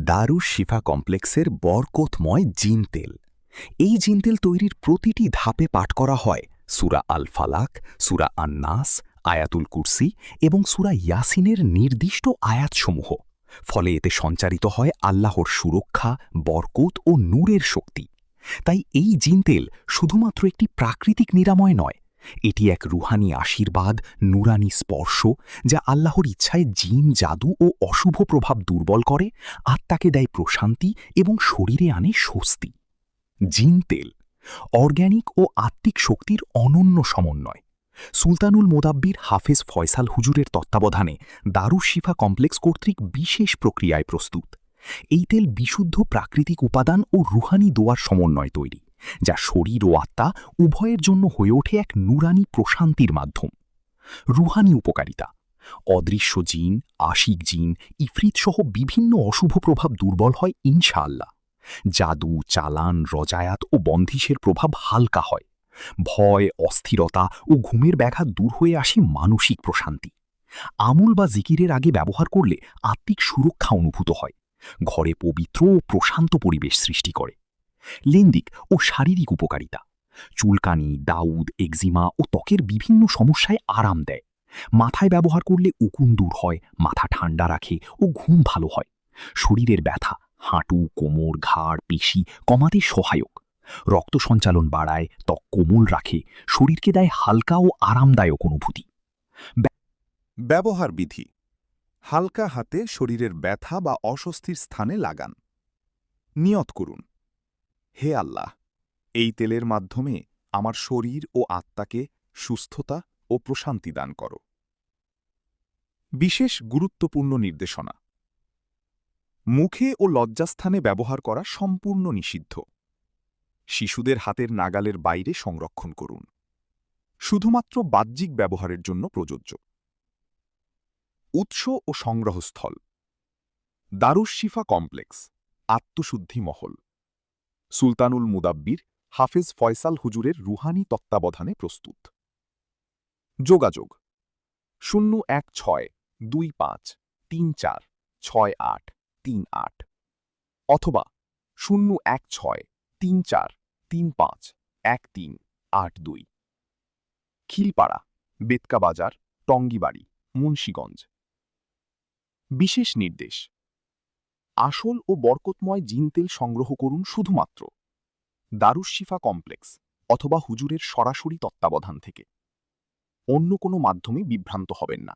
দারুশ শিফা কমপ্লেক্সের বরকতময় জিন তেল। এই জিন তেল তৈরির প্রতিটি ধাপে পাঠ করা হয় সূরা আল ফালাক, সূরা আন নাস, আয়াতুল কুরসি এবং সূরা ইয়াসিনের নির্দিষ্ট আয়াতসমূহ। ফলে এতে সঞ্চারিত হয় আল্লাহর সুরক্ষা, বরকত ও নূরের শক্তি। তাই এই জিন তেল শুধুমাত্র একটি প্রাকৃতিক নিরাময় নয়, এটি এক রুহানি আশীর্বাদ, নুরানি স্পর্শ, যা আল্লাহর ইচ্ছায় জিন, জাদু ও অশুভ প্রভাব দুর্বল করে, আত্মাকে দেয় প্রশান্তি এবং শরীরে আনে স্বস্তি। জিন তেল অর্গ্যানিক ও আত্মিক শক্তির অনন্য সমন্বয়। সুলতানুল মোদাব্বির হাফেজ ফয়সাল হুজুরের তত্ত্বাবধানে দারুশ শিফা কমপ্লেক্স কর্তৃক বিশেষ প্রক্রিয়ায় প্রস্তুত। এই তেল বিশুদ্ধ প্রাকৃতিক উপাদান ও রুহানি দোয়ার সমন্বয় তৈরি, যা শরীর ও আত্মা উভয়ের জন্য হয়ে ওঠে এক নুরানি প্রশান্তির মাধ্যম। রুহানি উপকারিতা: অদৃশ্য জিন, আশিক জিন, ইফরিত সহ বিভিন্ন অশুভ প্রভাব দুর্বল হয় ইনশাআল্লাহ। জাদু, চালান, রজায়াত ও বন্দিশের প্রভাব হালকা হয়। ভয়, অস্থিরতা ও ঘুমের ব্যাঘাত দূর হয়ে আসে মানসিক প্রশান্তি। আমল বা জিকিরের আগে ব্যবহার করলে আত্মিক সুরক্ষা অনুভূত হয়। ঘরে পবিত্র ও প্রশান্ত পরিবেশ সৃষ্টি করে। লেন্দিক ও শারীরিক উপকারিতা: চুলকানি, দাউদ, এক্সিমা ও ত্বকের বিভিন্ন সমস্যায় আরাম দেয়। মাথায় ব্যবহার করলে উকুন দূর হয়, মাথা ঠান্ডা রাখে ও ঘুম ভালো হয়। শরীরের ব্যথা, হাঁটু, কোমর, ঘাড়, পেশি কমাতে সহায়ক। রক্ত সঞ্চালন বাড়ায়, ত্বক কোমল রাখে, শরীরকে দেয় হালকা ও আরামদায়ক অনুভূতি। ব্যবহার বিধি: হালকা হাতে শরীরের ব্যথা বা অস্বস্তির স্থানে লাগান। নিয়ত করুন, হে আল্লাহ, এই তেলের মাধ্যমে আমার শরীর ও আত্মাকে সুস্থতা ও প্রশান্তি দান করো। বিশেষ গুরুত্বপূর্ণ নির্দেশনা: মুখে ও লজ্জাস্থানে ব্যবহার করা সম্পূর্ণ নিষিদ্ধ। শিশুদের হাতের নাগালের বাইরে সংরক্ষণ করুন। শুধুমাত্র বাহ্যিক ব্যবহারের জন্য প্রযোজ্য। উৎস ও সংগ্রহস্থল: দারুশ শিফা কমপ্লেক্স, আত্মশুদ্ধি মহল, সুলতানুল মুদাব্বির হাফেজ ফয়সাল হুজুরের রুহানি তত্ত্বাবধানে প্রস্তুত। যোগাযোগ: 01625346838 অথবা 01634351382। খিলপাড়া, বেতকা বাজার, টঙ্গীবাড়ি, মুন্সিগঞ্জ। বিশেষ নির্দেশ: আসল ও বরকতময় জিন তেল সংগ্রহ করুন শুধুমাত্র দারুশ শিফা কমপ্লেক্স অথবা হুজুরের সরাসরি তত্ত্বাবধান থেকে। অন্য কোনো মাধ্যমে বিভ্রান্ত হবেন না।